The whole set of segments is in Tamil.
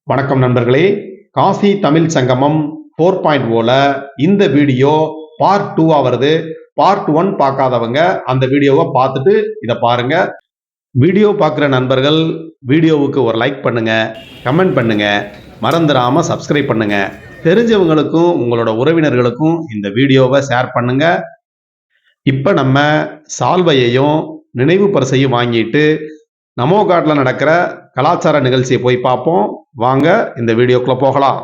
வணக்கம் நண்பர்களே, காசி தமிழ் சங்கமம் 4.0ல இந்த வீடியோ பார்ட் 2 வருது. பார்ட் 1 பார்க்காதவங்க அந்த வீடியோவை பார்த்துட்டு இதை பாருங்க. வீடியோ பார்க்குற நண்பர்கள் வீடியோவுக்கு ஒரு லைக் பண்ணுங்க, கமெண்ட் பண்ணுங்க, மறந்துடாம சப்ஸ்கிரைப் பண்ணுங்க. தெரிஞ்சவங்களுக்கும் உங்களோட உறவினர்களுக்கும் இந்த வீடியோவை ஷேர் பண்ணுங்க. இப்போ நம்ம சால்வையையும் நினைவு பரிசையும் வாங்கிட்டு நமோ காட்ல நடக்கிற கலாச்சார நிகழ்ச்சியை போய் பார்ப்போம். வாங்க இந்த வீடியோக்குள்ள போகலாம்.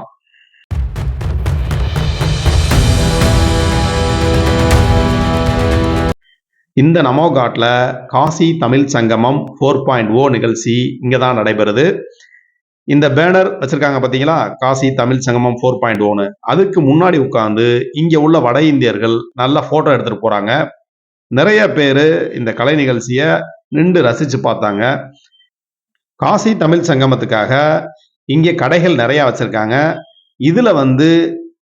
இந்த நமோ காட்ல காசி தமிழ் சங்கமம் 4.0 நிகழ்ச்சி இங்கே தான் நடைபெறுது. இந்த பேனர் வச்சிருக்காங்க பார்த்தீங்களா, காசி தமிழ் சங்கமம் 4.0ன்னு. அதுக்கு முன்னாடி உட்கார்ந்து இங்கே உள்ள வட இந்தியர்கள் நல்ல ஃபோட்டோ எடுத்துகிட்டு போகிறாங்க. நிறைய பேர் இந்த கலை நிகழ்ச்சியை நின்று ரசித்து பார்த்தாங்க. காசி தமிழ் சங்கமத்துக்காக இங்கே கடைகள் நிறைய வச்சிருக்காங்க. இதுல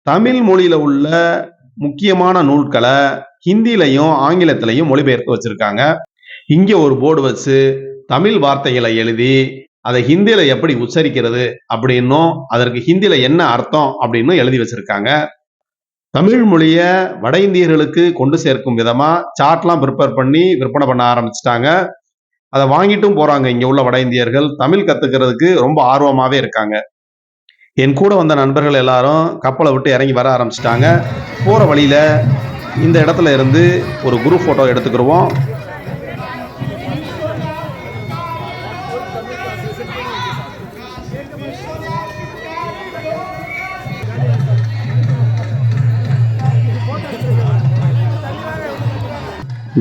தமிழ் மொழியில உள்ள முக்கியமான நூல்களை ஹிந்திலையும் ஆங்கிலத்திலையும் மொழிபெயர்த்து வச்சிருக்காங்க. இங்க ஒரு போர்டு வச்சு தமிழ் வார்த்தைகளை எழுதி அதை ஹிந்தியில எப்படி உச்சரிக்கிறது அப்படின்னும் அதற்கு ஹிந்தியில என்ன அர்த்தம் அப்படின்னு எழுதி வச்சிருக்காங்க. தமிழ் மொழிய வட இந்தியர்களுக்கு கொண்டு சேர்க்கும் விதமா சார்ட்லாம் ப்ரிப்பேர் பண்ணி விற்பனை பண்ண ஆரம்பிச்சிட்டாங்க. அதை வாங்கிட்டும் போறாங்க. இங்க உள்ள வட இந்தியர்கள் தமிழ் கத்துக்கிறதுக்கு ரொம்ப ஆர்வமாவே இருக்காங்க. என் கூட வந்த நண்பர்கள் எல்லாரும் கப்பலை விட்டு இறங்கி வர ஆரம்பிச்சிட்டாங்க. போற வழியில இந்த இடத்துல இருந்து ஒரு குரூப் போட்டோ எடுத்துக்கிடுவோம்.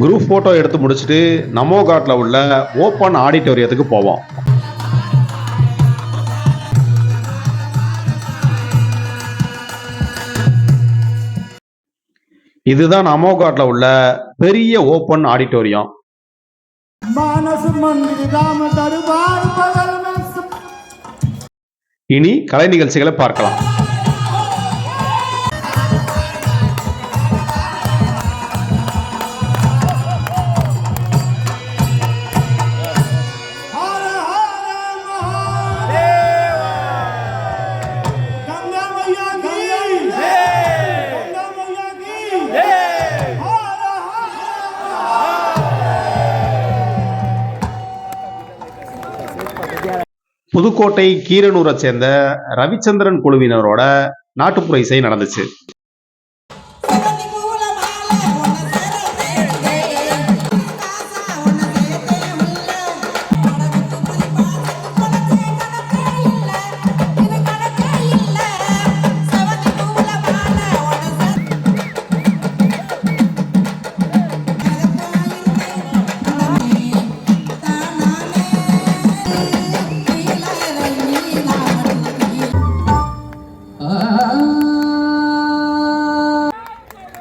குரூப் போட்டோ எடுத்து முடிச்சுட்டு நமோ காட்ல உள்ள ஓப்பன் ஆடிட்டோரியத்துக்கு போவோம். இதுதான் நமோ காட்ல உள்ள பெரிய ஓப்பன் ஆடிட்டோரியம். இனி கலை நிகழ்ச்சிகளை பார்க்கலாம். புதுக்கோட்டை கீரனூரை சேர்ந்த ரவிச்சந்திரன் குழுவினரோட நாட்டுப்புற இசை நடந்துச்சு.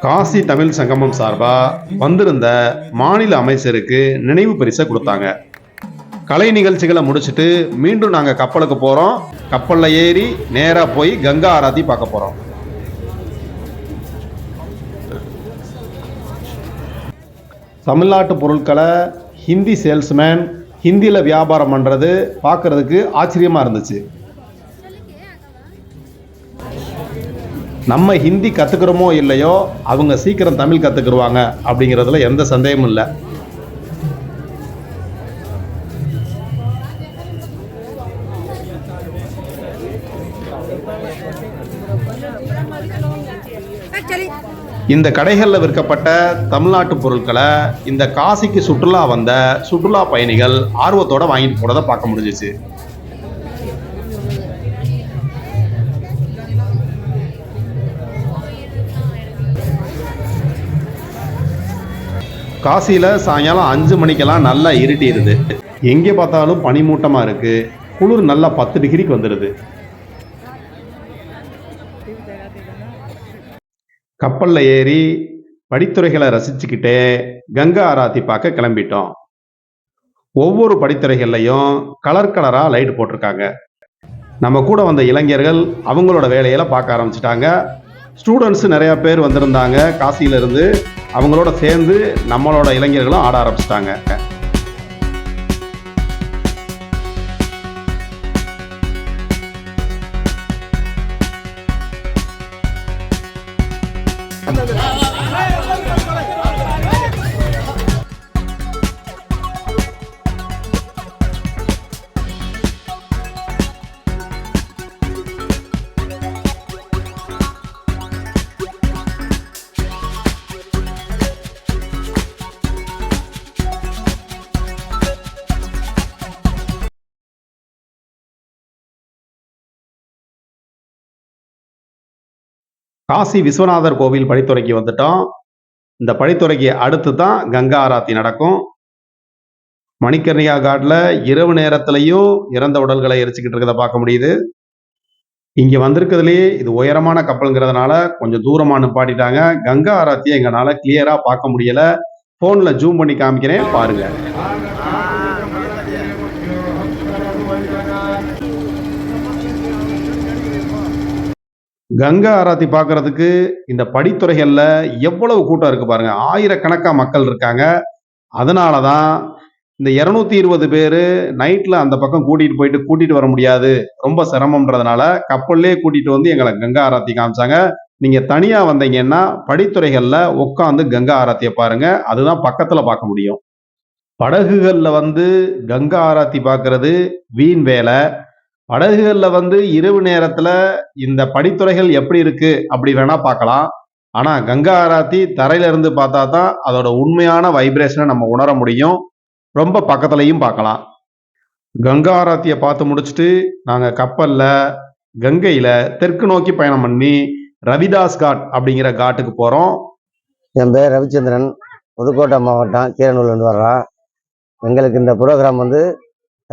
காசி தமிழ் சங்கமம் சார்பா வந்திருந்த மாநில அமைச்சருக்கு நினைவு பரிசை கொடுத்தாங்க. கலை நிகழ்ச்சிகளை முடிச்சுட்டு மீண்டும் நாங்க கப்பலுக்கு போறோம். கப்பல்ல ஏறி நேரா போய் கங்கா ஆராத்தி பார்க்க போறோம். தமிழ்நாட்டு பொருட்களை ஹிந்தி சேல்ஸ்மேன் ஹிந்தியில வியாபாரம் பண்றது பார்க்கறதுக்கு ஆச்சரியமா இருந்துச்சு. நம்ம ஹிந்தி கற்றுக்கிறோமோ இல்லையோ அவங்க சீக்கிரம் தமிழ் கற்றுக்குருவாங்க அப்படிங்கிறதுல எந்த சந்தேகமும் இல்லை. இந்த கடைகளில் விற்கப்பட்ட தமிழ்நாட்டு பொருட்களை இந்த காசிக்கு சுற்றுலா வந்த சுற்றுலா பயணிகள் ஆர்வத்தோட வாங்கிட்டு போனதை பார்க்க முடிஞ்சிச்சு. காசியில் சாயங்காலம் 5 மணிக்கெல்லாம் நல்லா இருட்டிடுது. எங்கே பார்த்தாலும் பனிமூட்டமாக இருக்கு. குளிர் நல்லா 10 டிகிரிக்கு வந்துடுது. கப்பலில் ஏறி படித்துறைகளை ரசிச்சுக்கிட்டே கங்கா ஆராத்தி பார்க்க கிளம்பிட்டோம். ஒவ்வொரு படித்துறைகள்லையும் கலர் கலராக லைட் போட்டிருக்காங்க. நம்ம கூட வந்த இளைஞர்கள் அவங்களோட வேலையெல்லாம் பார்க்க ஆரம்பிச்சிட்டாங்க. ஸ்டூடெண்ட்ஸ் நிறைய பேர் வந்திருந்தாங்க காசியிலிருந்து. அவங்களோட சேர்ந்து நம்மளோட இளைஞர்களும் ஆட ஆரம்பிச்சிட்டாங்க. காசி விஸ்வநாதர் கோவில் படித்துறைக்கு வந்துட்டோம். இந்த படித்துறைக்கு அடுத்து தான் கங்கா ஆராத்தி நடக்கும். மணிகர்ணிகா காட்ல இரவு நேரத்திலையும் இறந்த உடல்களை எரிச்சுக்கிட்டு இருக்கிறத பார்க்க முடியுது. இங்க வந்திருக்கிறதுலயே இது உயரமான கப்பல்ங்கிறதுனால கொஞ்சம் தூரமா நிப்பாட்டிட்டாங்க. கங்கா ஆராத்தியை எங்களால கிளியரா பார்க்க முடியல. போன்ல ஜூம் பண்ணி காமிக்கிறேன், பாருங்க. கங்கா ஆராத்தி பார்க்கறதுக்கு இந்த படித்துறைகள்ல எவ்வளவு கூட்டம் இருக்கு பாருங்க. ஆயிரக்கணக்கா மக்கள் இருக்காங்க. அதனால தான் இந்த 220 பேரு நைட்ல அந்த பக்கம் கூட்டிட்டு வர முடியாது, ரொம்ப சிரமம்ன்றதுனால கப்பல்லே கூட்டிட்டு வந்து எங்களை கங்கா ஆராத்தி காமிச்சாங்க. நீங்க தனியா வந்தீங்கன்னா படித்துறைகள்ல உட்காந்து கங்கா ஆராத்தியை பாருங்க. அதுதான் பக்கத்துல பார்க்க முடியும். படகுகள்ல வந்து கங்கா ஆராத்தி பார்க்கறது வீண் வேலை. படகுகள்ல வந்து இரவு நேரத்துல இந்த படித்துறைகள் எப்படி இருக்கு அப்படி வேணா பார்க்கலாம். ஆனா கங்கா ஆராத்தி தரையில இருந்து பார்த்தா தான் அதோட உண்மையான வைப்ரேஷனை நம்ம உணர முடியும். ரொம்ப பக்கத்துலயும் பார்க்கலாம். கங்கா ஆராத்தியை பார்த்து முடிச்சுட்டு நாங்க கப்பல்ல கங்கையில தெற்கு நோக்கி பயணம் பண்ணி ரவிதாஸ் காட் அப்படிங்கிற காட்டுக்கு போறோம். என் பேர் ரவிச்சந்திரன், புதுக்கோட்டை மாவட்டம் கீரனூர்லேருந்து வர்றோம். எங்களுக்கு இந்த ப்ரோக்ராம் வந்து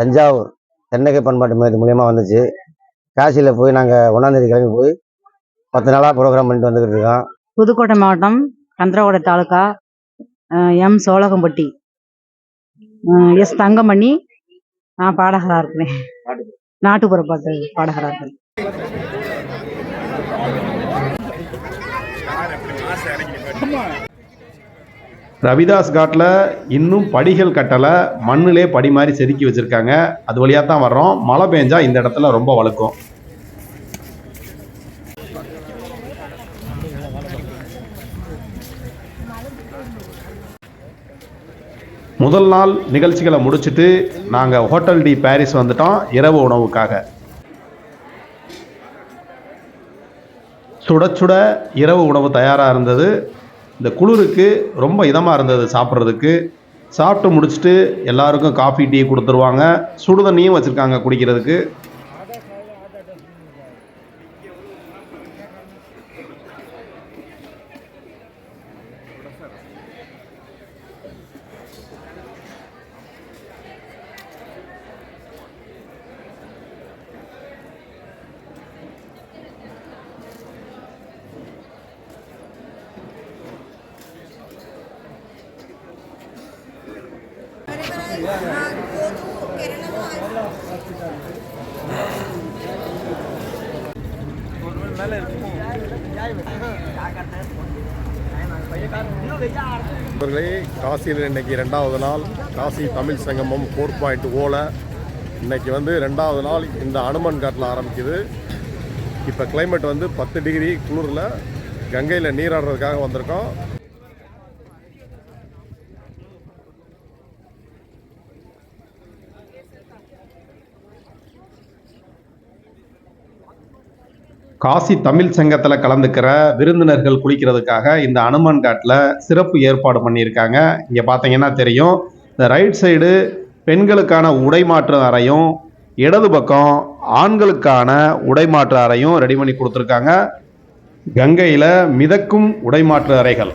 தஞ்சாவூர் தென்னகை பண்பாட்டு மையத்து மூலியமாக வந்துச்சு. காசியில் போய் நாங்கள் 1ஆம் தேதி கிளம்பி போய் 10 நாளாக ப்ரோக்ராம் பண்ணிட்டு வந்துக்கிட்டு இருக்கோம். புதுக்கோட்டை மாவட்டம் கந்தரகோடை தாலுக்கா எம் சோழகம்பட்டி எஸ் தங்கமணி. நான் பாடகராக இருக்கிறேன், நாட்டுப்புற பாட்டு பாடகராக இருக்கிறேன். ரவிதாஸ் காட்ல இன்னும் படிகள் கட்டல, மண்ணிலே படி மாதிரி செதுக்கி வச்சிருக்காங்க. அது வழியா தான் வர்றோம். மழை பெஞ்சா இந்த இடத்துல ரொம்ப வழுக்கும். முதல் நாள் நிகழ்ச்சிகளை முடிச்சுட்டு நாங்கள் ஹோட்டல் டி பாரிஸ் வந்துட்டோம் இரவு உணவுக்காக. சுட சுட இரவு உணவு தயாராக இருந்தது. இந்த குளிருக்கு ரொம்ப இதமாக இருந்தது சாப்பிட்றதுக்கு. சாப்பிட்டு முடிச்சுட்டு எல்லாருக்கும் காஃபி டீ கொடுத்துருவாங்க. சுடுதண்ணியும் வச்சுருக்காங்க குடிக்கிறதுக்கு. நண்பர்களே, காசியில் இன்னைக்கு 2வது நாள் காசி தமிழ் சங்கமம் 4.0ல இன்னைக்கு வந்து 2வது நாள் இந்த அனுமன் காட்டில் ஆரம்பிக்குது. இப்போ கிளைமேட் வந்து 10 டிகிரி குளிரில் கங்கையில் நீராடுறதுக்காக வந்திருக்கோம். காசி தமிழ் சங்கத்தில் கலந்துக்கிற விருந்தினர்கள் குளிக்கிறதுக்காக இந்த அனுமன் காட்டில் சிறப்பு ஏற்பாடு பண்ணியிருக்காங்க. இங்கே பார்த்தீங்கன்னா தெரியும், இந்த ரைட் சைடு பெண்களுக்கான உடைமாற்று அறையும், இடது பக்கம் ஆண்களுக்கான உடைமாற்று அறையும் ரெடி பண்ணி கொடுத்துருக்காங்க. கங்கையில் மிதக்கும் உடைமாற்று அறைகள்.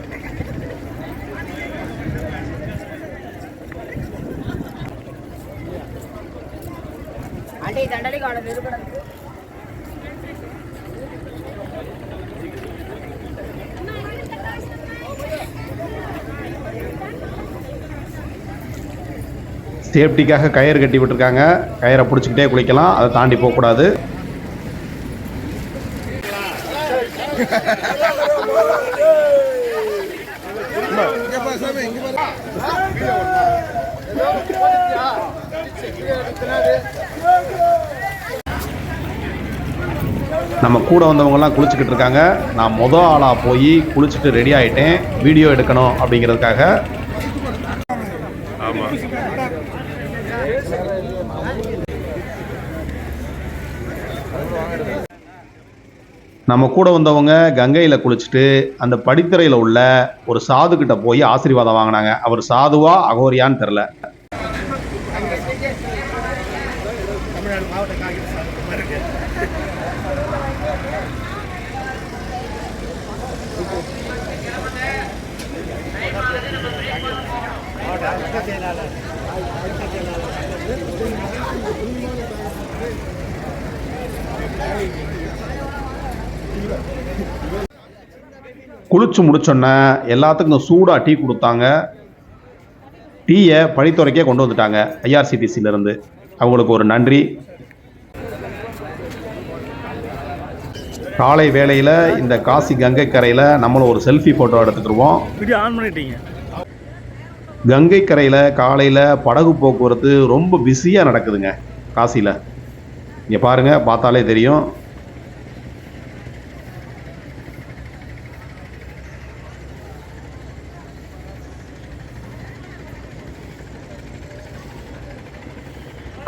சேஃப்டிக்காக கயிறு கட்டி விட்டுருக்காங்க. கயிறை பிடிச்சிக்கிட்டே குளிக்கலாம், அதை தாண்டி போகக்கூடாது. நம்ம கூட வந்தவங்கலாம் குளிச்சுக்கிட்டு இருக்காங்க. நான் மொதல் ஆளாக போய் குளிச்சுட்டு ரெடி ஆகிட்டேன், வீடியோ எடுக்கணும் அப்படிங்கிறதுக்காக. ஆமாம், நம்ம கூட வந்தவங்க கங்கையில் குளிச்சுட்டு அந்த படித்துறையில் உள்ள ஒரு சாது கிட்ட போய் ஆசீர்வாதம் வாங்கினாங்க. அவர் சாதுவா அகோரியான்னு தெரில. குளிச்சு முடிச்சோன்னே எல்லாத்துக்கும் சூடாக டீ கொடுத்தாங்க. டீயை பழித்துறைக்கே கொண்டு வந்துட்டாங்க ஐஆர்சிடிசியிலேருந்து. அவங்களுக்கு ஒரு நன்றி. காலை வேளையில் இந்த காசி கங்கை கரையில் நம்மளும் ஒரு செல்ஃபி ஃபோட்டோ எடுத்துக்கிடுவோம். கங்கை கரையில் காலையில் படகு போக்குவரத்து ரொம்ப பிஸியாக நடக்குதுங்க காசியில். இங்கே பாருங்கள், பார்த்தாலே தெரியும்.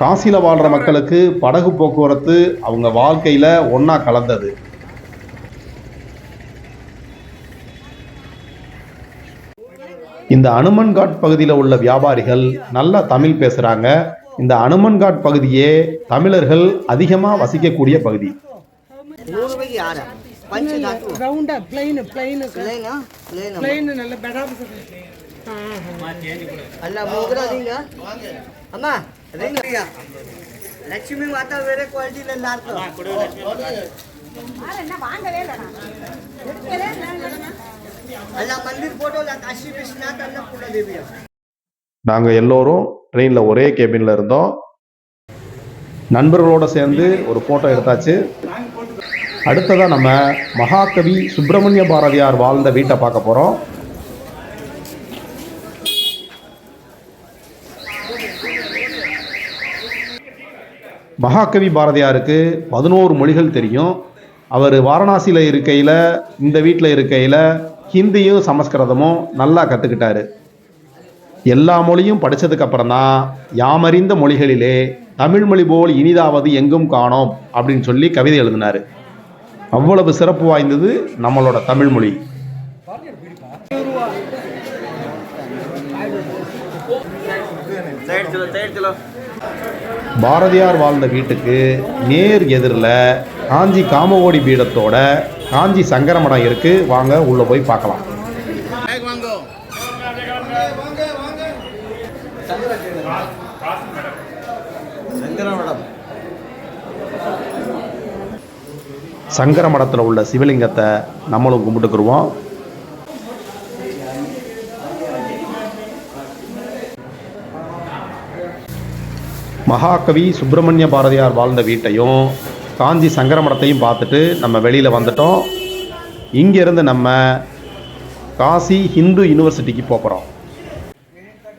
காசியில் வாழ்கிற மக்களுக்கு படகு போக்குவரத்து அவங்க வாழ்க்கையில் ஒன்றா கலந்தது. இந்த அனுமன்காட் பகுதியில் உள்ள வியாபாரிகள் நல்லா தமிழ் பேசுகிறாங்க. இந்த அனுமன்காட் பகுதியே தமிழர்கள் அதிகமாக வசிக்கக்கூடிய பகுதி. லட்சுமி மாதா வேற குவாலிட்டி நல்லா இருக்கும். मंदिर फोटो काशी विश्वनाथ अन्नपूर्णा देवी. நாங்கள் எல்லோரும் ட்ரெயினில் ஒரே கேபினில் இருந்தோம். நண்பர்களோடு சேர்ந்து ஒரு ஃபோட்டோ எடுத்தாச்சு. அடுத்ததாக நம்ம மகாகவி சுப்பிரமணிய பாரதியார் வாழ்ந்த வீட்டை பார்க்க போகிறோம். மகாகவி பாரதியாருக்கு 11 மொழிகள் தெரியும். அவர் வாரணாசியில் இருக்கையில், இந்த வீட்டில் இருக்கையில் ஹிந்தியும் சமஸ்கிருதமும் நல்லா கற்றுக்கிட்டாரு. எல்லா மொழியும் படித்ததுக்கப்புறம் தான் யாமறிந்த மொழிகளிலே தமிழ் மொழி போல் இனிதாவது எங்கும் காணோம் அப்படின்னு சொல்லி கவிதை எழுதினார். அவ்வளவு சிறப்பு வாய்ந்தது நம்மளோட தமிழ் மொழி. பாரதியார் வாழ்ந்த வீட்டுக்கு நேர் எதிரில் காஞ்சி காமகோடி பீடத்தோட காஞ்சி சங்கரமடம் இருக்கு. வாங்க உள்ள போய் பார்க்கலாம். சங்கரமடத்தில் உள்ள சிவலிங்கத்தை நம்மளும் கும்பிட்டுக்குருவோம். மகாகவி சுப்பிரமணிய பாரதியார் வாழ்ந்த வீட்டையும் காஞ்சி சங்கரமடத்தையும் பார்த்துட்டு நம்ம வெளியில் வந்துட்டோம். இங்கேருந்து நம்ம காசி ஹிந்து யூனிவர்சிட்டிக்கு போகிறோம்.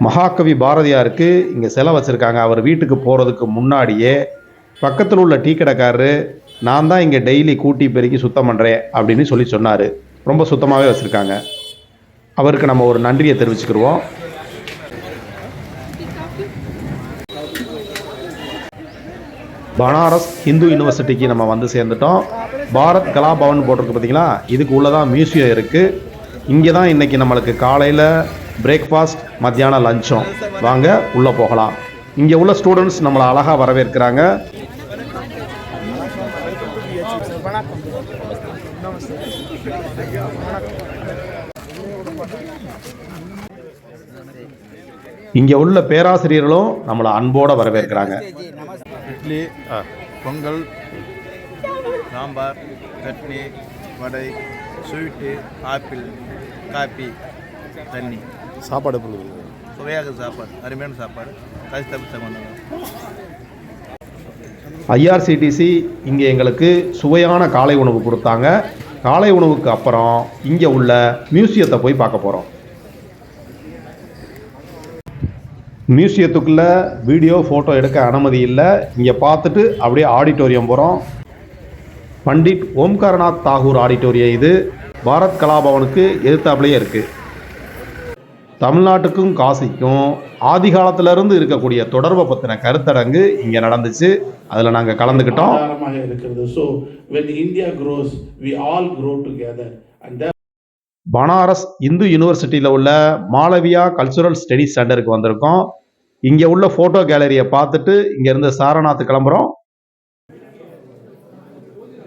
மகாகவி பாரதியாருக்கு இங்கே சிலை வச்சுருக்காங்க. அவர் வீட்டுக்கு போகிறதுக்கு முன்னாடியே பக்கத்தில் உள்ள டீ கடைக்காரரு, நான் தான் இங்கே டெய்லி கூட்டி பெருக்கி சுத்தம் பண்ணுறேன் அப்படின்னு சொல்லி சொன்னார். ரொம்ப சுத்தமாகவே வச்சுருக்காங்க. அவருக்கு நம்ம ஒரு நன்றியை தெரிவிச்சுக்கிடுவோம். பனாரஸ் ஹிந்து யூனிவர்சிட்டிக்கு நம்ம வந்து சேர்ந்துட்டோம். பாரத் கலா பவன் போட்டிருக்கு பார்த்தீங்களா, இதுக்கு உள்ளதான் மியூசியம் இருக்குது. இங்கே தான் இன்றைக்கி நம்மளுக்கு காலையில் பிரேக்ஃபாஸ்ட், மத்தியானம் லஞ்சும். வாங்க உள்ளே போகலாம். இங்கே உள்ள ஸ்டூடெண்ட்ஸ் நம்மளை அழகாக வரவேற்கிறாங்க. இங்கே உள்ள பேராசிரியர்களும் நம்மளை அன்போடு வரவேற்கிறாங்க. இட்லி, பொங்கல், சாம்பார், சட்னி, வடை, ஸ்வீட்டு, ஆப்பிள், காப்பி, தண்ணி. சாப்பாடு சுவையாக சாப்பாடு, அருமையான சாப்பாடு. காசி தமிழ் சங்கம். ஐஆர்சிடிசி இங்கே எங்களுக்கு சுவையான காலை உணவு கொடுத்தாங்க. காலை உணவுக்கு அப்புறம் இங்கே உள்ள மியூசியத்தை போய் பார்க்க போகிறோம். மியூசியத்துக்குள்ளே வீடியோ ஃபோட்டோ எடுக்க அனுமதி இல்லை. இங்கே பார்த்துட்டு அப்படியே ஆடிட்டோரியம் போகிறோம். பண்டிட் ஓம்காரநாத் தாகூர் ஆடிட்டோரியம் இது. பாரத் கலாபவனுக்கு எதிர்த்தாப்புலேயே இருக்குது. தமிழ்நாட்டுக்கும் காசிக்கும் ஆதி காலத்திலிருந்து இருக்கக்கூடிய தொடர்பை பற்றின கருத்தரங்கு இங்கே நடந்துச்சு. அதில் நாங்கள் கலந்துக்கிட்டோம். பனாரஸ் இந்து யூனிவர்சிட்டியில் உள்ள மாளவியா கல்ச்சுரல் ஸ்டடீஸ் சென்டருக்கு வந்திருக்கோம். இங்கே உள்ள ஃபோட்டோ கேலரியை பார்த்துட்டு இங்கேருந்து சாரநாத் கிளம்புறோம்.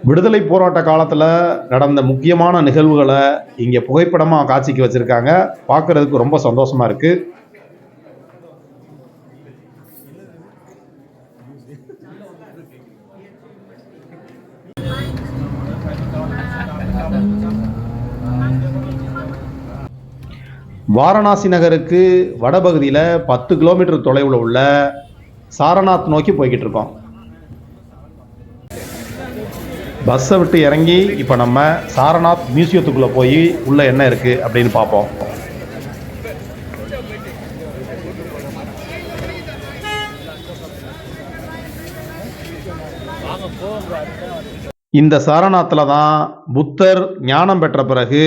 விடுதலை போராட்ட காலத்துல நடந்த முக்கியமான நிகழ்வுகளை இங்க புகைப்படமா காட்சிக்கு வச்சிருக்காங்க. பார்க்கிறதுக்கு ரொம்ப சந்தோஷமா இருக்கு. வாரணாசி நகருக்கு வடபகுதியில் 10 கிலோமீட்டர் தொலைவில் உள்ள சாரநாத் நோக்கி போய்கிட்டு இருக்கோம். பஸ்ஸை விட்டு இறங்கி இப்போ நம்ம சாரநாத் மியூசியத்துக்குள்ளே போய் உள்ள என்ன இருக்குது அப்படின்னு பார்ப்போம். இந்த சாரநாத்தில் தான் புத்தர் ஞானம் பெற்ற பிறகு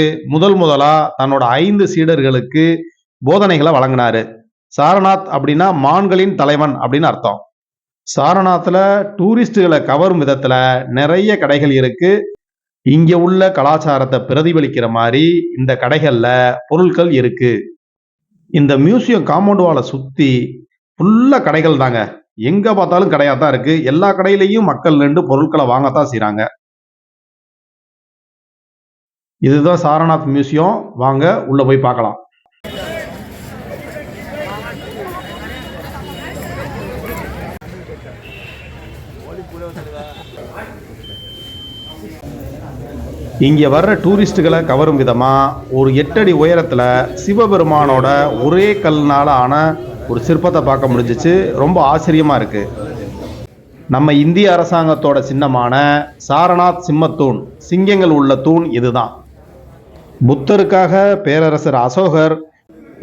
முதலா தன்னோட 5 சீடர்களுக்கு போதனைகளை வழங்கினாரு. சாரநாத் அப்படின்னா மான்களின் தலைவன் அப்படின்னு அர்த்தம். சாரநாத்தில் டூரிஸ்டுகளை கவரும் விதத்துல நிறைய கடைகள் இருக்கு. இங்க உள்ள கலாச்சாரத்தை பிரதிபலிக்கிற மாதிரி இந்த கடைகள்ல பொருட்கள் இருக்கு. இந்த மியூசியம் காம்பவுண்ட் வாலை சுத்தி ஃபுல்லா கடைகள் தாங்க. எங்க பார்த்தாலும் கடையா தான் இருக்கு. எல்லா கடையிலையும் மக்கள் நின்று பொருட்களை வாங்கத்தான் செய்றாங்க. இதுதான் சாரநாத் மியூசியம். வாங்க உள்ள போய் பார்க்கலாம். இங்க வர்ற டூரிஸ்டுகளை கவரும் விதமா ஒரு 8 அடி உயரத்துல சிவபெருமானோட ஒரே கல்னால ஆன ஒரு சிற்பத்தை பார்க்க முடிஞ்சிச்சு. ரொம்ப ஆச்சரியமா இருக்கு. நம்ம இந்திய அரசாங்கத்தோட சின்னமான சாரநாத் சிம்மத்தூண், சிங்கங்கள் உள்ள தூண் இதுதான். புத்தருக்காக பேரரசர் அசோகர்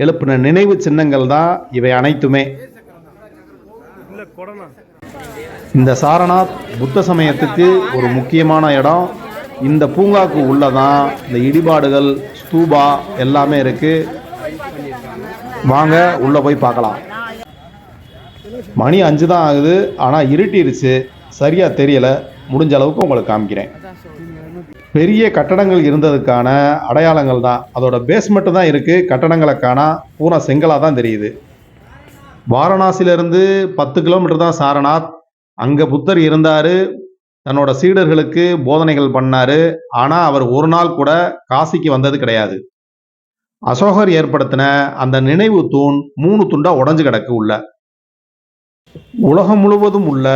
எழுப்பின நினைவு சின்னங்கள் தான் இவை அனைத்துமே. இந்த சாரநாத் புத்த சமயத்துக்கு ஒரு முக்கியமான இடம். இந்த பூங்காக்கு உள்ளதான் இந்த இடிபாடுகள், ஸ்தூபா எல்லாமே இருக்கு. வாங்க உள்ள போய் பார்க்கலாம். மணி 5 தான் ஆகுது. ஆனால் இருட்டிருச்சு, சரியா தெரியல. முடிஞ்ச அளவுக்கு உங்களுக்கு காமிக்கிறேன். பெரிய கட்டடங்கள் இருந்ததுக்கான அடையாளங்கள் தான். அதோட பேஸ்மெண்ட் தான் இருக்கு. கட்டடங்களை காணா, பூரா செங்கலா தான் தெரியுது. வாரணாசியிலிருந்து 10 கிலோமீட்டர் தான் சாரநாத். அங்க புத்தர் இருந்தாரு, தன்னோட சீடர்களுக்கு போதனைகள் பண்ணாரு. ஆனா அவர் ஒரு நாள் கூட காசிக்கு வந்தது கிடையாது. அசோகர் ஏற்படுத்தின அந்த நினைவு தூண் 3 துண்டா உடைஞ்சு கிடக்கு உள்ள. உலகம் முழுவதும் உள்ள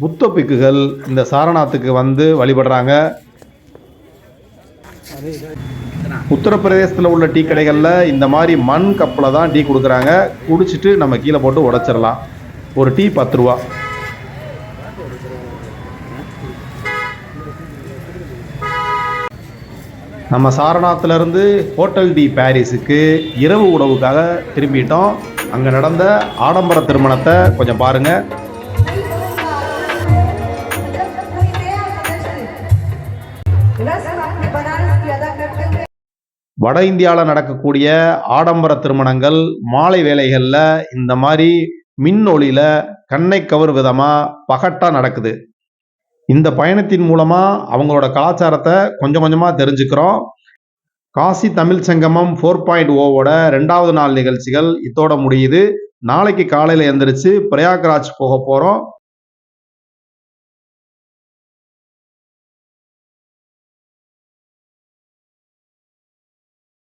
புத்த பிக்குகள் இந்த சாரநாத்துக்கு வந்து வழிபடுறாங்க. உத்தரப்பிரதேசத்தில் உள்ள டீ கடைகளில் இந்த மாதிரி மண் கப்பில் தான் டீ கொடுக்குறாங்க. குடிச்சிட்டு நம்ம கீழே போட்டு உடைச்சிடலாம். ஒரு டீ 10 ரூபா. நம்ம சாரநாத்திலிருந்து ஹோட்டல் டி பாரிஸுக்கு இரவு உணவுக்காக திரும்பிட்டோம். அங்கே நடந்த ஆடம்பர திருமணத்தை கொஞ்சம் பாருங்க. வட இந்தியாவில் நடக்கக்கூடிய ஆடம்பர திருமணங்கள் மாலை வேளைகளில் இந்த மாதிரி மின் ஒளியில கண்ணை கவர் விதமா பகட்டா நடக்குது. இந்த பயணத்தின் மூலமா அவங்களோட கலாச்சாரத்தை கொஞ்சம் கொஞ்சமா தெரிஞ்சுக்கிறோம். காசி தமிழ் சங்கமம் 4.0 2வது நாள் நிகழ்ச்சிகள் இதோட முடியுது. நாளைக்கு காலையில் எழுந்திரிச்சு பிரயாக்ராஜ் போக போறோம்.